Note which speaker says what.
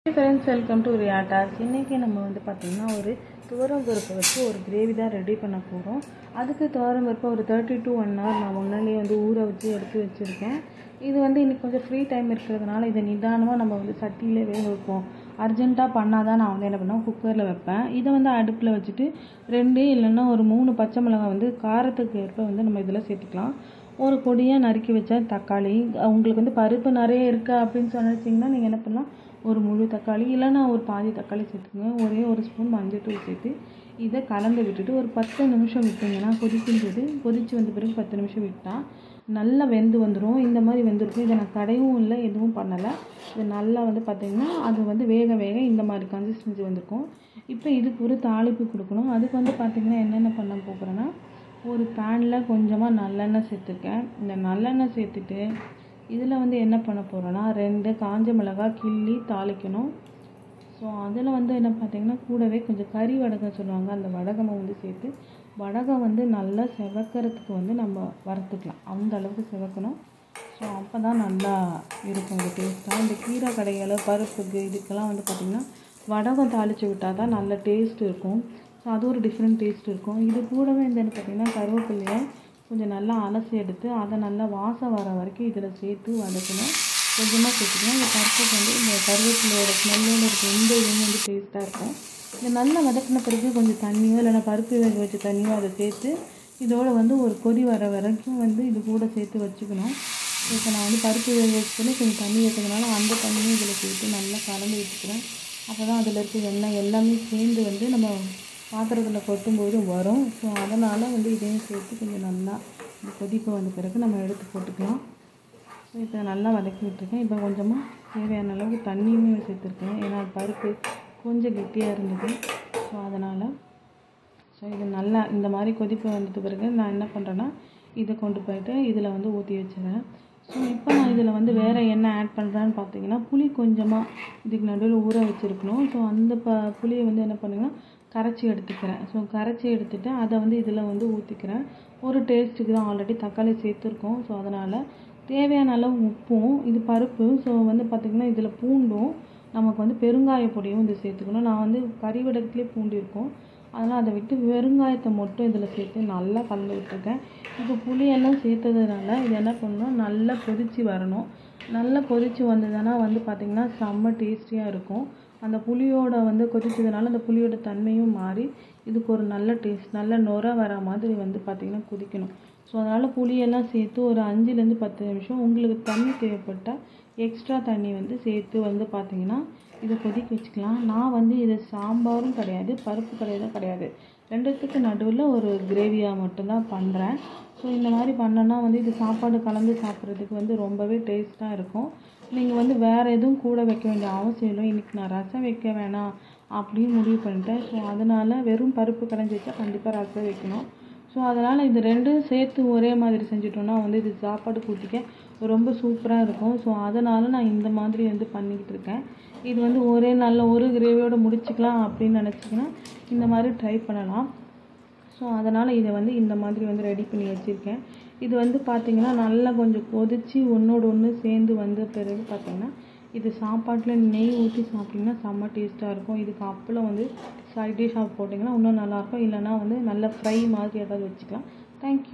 Speaker 1: Friends, welcome to Riya talks. இன்றைக்கி நம்ம வந்து பார்த்திங்கன்னா ஒரு துவரம் பருப்பை வச்சு ஒரு கிரேவி தான் ரெடி பண்ண போகிறோம். அதுக்கு துவரம் பருப்பை ஒரு 30 to 1 hour நான் முன்னாடியே வந்து ஊற வச்சு எடுத்து வச்சுருக்கேன். இது வந்து இன்றைக்கி கொஞ்சம் ஃப்ரீ டைம் இருக்கிறதுனால இதை நிதானமாக நம்ம வந்து சட்டியிலே வேக வைப்போம். அர்ஜென்ட்டாக பண்ணால் தான் நான் வந்து என்ன பண்ணுவேன், குக்கரில் வைப்பேன். இதை வந்து அடுப்பில் வச்சுட்டு 2 இல்லைன்னா ஒரு 3 பச்சை மிளகாய் வந்து காரத்துக்கு ஏற்ப வந்து நம்ம இதில் சேர்த்துக்கலாம். ஒரு பொடியாக நறுக்கி வச்ச தக்காளி, உங்களுக்கு வந்து பருப்பு நிறைய இருக்குது அப்படின்னு சொன்னிச்சிங்கன்னா நீங்கள் என்ன பண்ணலாம், ஒரு முழு தக்காளி இல்லைன்னா ஒரு பாதி தக்காளி சேர்த்துக்கோங்க. ஒரே ஒரு ஸ்பூன் மஞ்சள்தூள் சேர்த்து இதை கலந்து விட்டுட்டு ஒரு 10 நிமிஷம் விட்டிங்கன்னா கொதிக்கின்றது. கொதித்து வந்த பிறகு 10 நிமிஷம் விட்டால் நல்லா வெந்து வந்துடும். இந்த மாதிரி வெந்திருக்கும். இதை நான் கடையும் இல்லை, எதுவும் பண்ணலை. இது நல்லா வந்து பார்த்திங்கன்னா அது வந்து வேக வேக இந்த மாதிரி கன்சிஸ்டன்சி வந்திருக்கும். இப்போ இதுக்கு ஒரு தாளிப்பு கொடுக்கணும். அதுக்கு வந்து பார்த்திங்கன்னா என்னென்ன பண்ண போகிறேன்னா, ஒரு பேனில் கொஞ்சமாக நல்லெண்ணெய் சேர்த்துருக்கேன். இந்த நல்லெண்ணெய் சேர்த்துட்டு இதில் வந்து என்ன பண்ண போகிறேன்னா 2 காஞ்ச மிளகாய் கிள்ளி தாளிக்கணும். ஸோ அதில் வந்து என்ன பார்த்திங்கன்னா கூடவே கொஞ்சம் கறி வடகம் சொல்லுவாங்க, அந்த வடகமை வந்து சேர்த்து வடகம் வந்து நல்லா செவக்கிறதுக்கு வந்து நம்ம வறுத்துக்கலாம். அந்த அளவுக்கு செவக்கணும். ஸோ அப்போ தான் நல்லா இருக்கும் இந்த டேஸ்ட்டாக. இந்த கீரை கடைகளை பருப்புக்கு இதுக்கெல்லாம் வந்து பார்த்திங்கன்னா வடகம் தாளித்து விட்டால் தான் நல்ல டேஸ்ட் இருக்கும். ஸோ அது ஒரு டிஃப்ரெண்ட் டேஸ்ட் இருக்கும். இது கூடவே வந்து என்ன பார்த்திங்கன்னா கருவேப்பிலையை கொஞ்சம் நல்லா அலசி எடுத்து அதை நல்லா வாசம் வர வரைக்கும் இதில் சேர்த்து வதக்கணும். கொஞ்சமாக சேர்த்துக்கணும். இந்த பருப்புக்கு வந்து இந்த கருவேப்பிலையோட ஸ்மெல்லோடு இருக்கும். இந்த இதுவும் வந்து டேஸ்ட்டாக இருக்கும். இந்த நல்லா வதக்கின பிறகு கொஞ்சம் தண்ணியோ இல்லைன்னா பருப்பு வேக வச்ச தண்ணியோ அதை சேர்த்து இதோட வந்து ஒரு கொதி வர வரைக்கும் வந்து இது கூட சேர்த்து வச்சுக்கணும். இப்போ நான் வந்து பருப்பு வேக வச்சுன்னு கொஞ்சம் தண்ணி வைக்கிறதுனால அந்த தண்ணியும் இதில் சேர்த்து நல்லா கலந்து வச்சுக்கிறேன். அப்போ தான் அதில் இருக்க எண்ணெய் எல்லாமே சேர்ந்து வந்து நம்ம பாத்திரத்தில் கொட்டும்போது வரும். ஸோ அதனால் வந்து இதையும் சேர்த்து கொஞ்சம் நல்லா இந்த கொதிப்பு வந்த பிறகு நம்ம எடுத்து போட்டுக்கலாம். ஸோ இப்போ நல்லா வதக்கி விட்டுருக்கேன். இப்போ கொஞ்சமாக தேவையான அளவுக்கு தண்ணியுமே சேர்த்துருக்கேன். ஏன்னா பருப்பு கொஞ்சம் கெட்டியாக இருந்தது. ஸோ அதனால் இது நல்லா இந்த மாதிரி கொதிப்பு வந்தது பிறகு நான் என்ன பண்ணுறேன்னா இதை கொண்டு போய்ட்டு இதில் வந்து ஊற்றி வச்சுருவேன். ஸோ இப்போ நான் இதில் வந்து வேறு என்ன ஆட் பண்ணுறேன்னு பார்த்தீங்கன்னா புளி கொஞ்சமாக இதுக்கு நடுவில் ஊற வச்சுருக்கணும். ஸோ அந்த புளியை வந்து என்ன பண்ணுங்கன்னா கரைச்சி எடுத்துக்கிறேன். ஸோ கரைச்சி எடுத்துகிட்டு அதை வந்து இதில் வந்து ஊற்றிக்கிறேன். ஒரு டேஸ்ட்டுக்கு தான், ஆல்ரெடி தக்காளி சேர்த்துருக்கோம். ஸோ அதனால் தேவையான அளவு உப்பும், இது பருப்பு. ஸோ வந்து பார்த்திங்கன்னா இதில் பூண்டும் நமக்கு வந்து பெருங்காய பொடியும் இது சேர்த்துக்கணும். நான் வந்து கறி வடகத்துலேயே பூண்டு இருக்கும், அதனால் அதை விட்டு வெறுங்காயத்தை மட்டும் இதில் சேர்த்து நல்லா கலந்து விட்டுருக்கேன். இப்போ புளியெல்லாம் சேர்த்ததுனால இது என்ன பண்ணணும், நல்லா கொதித்து வரணும். நல்லா கொதித்து வந்ததுன்னா வந்து பார்த்திங்கன்னா செம்ம டேஸ்டியாக இருக்கும். அந்த புளியோட வந்து கொதிச்சதுனால அந்த புளியோட தன்மையும் மாறி இதுக்கு ஒரு நல்ல டேஸ்ட், நல்ல நுர வர மாதிரி வந்து பார்த்திங்கன்னா கொதிக்கணும். ஸோ அதனால் புளியெல்லாம் சேர்த்து ஒரு 5லேருந்து 10 நிமிஷம் உங்களுக்கு தண்ணி தேவைப்பட்டால் எக்ஸ்ட்ரா தண்ணி வந்து சேர்த்து வந்து பார்த்திங்கன்னா இதை கொதிக்க வச்சுக்கலாம். நான் வந்து இது சாம்பாரும் கிடையாது, பருப்பு கடையும் கிடையாது, ரெண்டுத்துக்கு நடுவில் ஒரு கிரேவியாக மட்டும்தான் பண்ணுறேன். ஸோ இந்த மாதிரி பண்ணோன்னா வந்து இது சாப்பாடு கலந்து சாப்பிட்றதுக்கு வந்து ரொம்பவே டேஸ்ட்டாக இருக்கும். நீங்கள் வந்து வேறு எதுவும் கூட வைக்க வேண்டிய அவசியம் இல்லை. இன்றைக்கி நான் ரசம் வைக்க வேணாம் அப்படின்னு முடிவு பண்ணிட்டேன். ஸோ அதனால் வெறும் பருப்பு கடைஞ்சி வச்சா கண்டிப்பாக ரசம் வைக்கணும். ஸோ அதனால் இது ரெண்டும் சேர்த்து ஒரே மாதிரி செஞ்சுட்டோன்னா வந்து இது சாப்பாடு கூட்டிக்க ரொம்ப சூப்பராக இருக்கும். ஸோ அதனால் நான் இந்த மாதிரி வந்து பண்ணிக்கிட்டு இருக்கேன். இது வந்து ஒரே நாளில் ஒரு கிரேவியோடு முடிச்சுக்கலாம் அப்படின்னு நினச்சிங்கன்னா இந்த மாதிரி ட்ரை பண்ணலாம். ஸோ அதனால் இதை வந்து இந்த மாதிரி வந்து ரெடி பண்ணி வச்சுருக்கேன். இது வந்து பார்த்திங்கன்னா நல்லா கொஞ்சம் கொதித்து ஒன்றோடு ஒன்று சேர்ந்து வந்த பிறகு பார்த்திங்கன்னா இது சாப்பாட்டில் நெய் ஊற்றி சாப்பிட்டிங்கன்னா செம்ம டேஸ்ட்டாக இருக்கும். இதுக்கு அப்பளம் வந்து சைட் டிஷ்ஷாக போட்டிங்கன்னா இன்னும் நல்லாயிருக்கும். இல்லைனா வந்து நல்ல ஃப்ரை மாதிரி ஏதாவது வச்சுக்கலாம். தேங்க்யூ.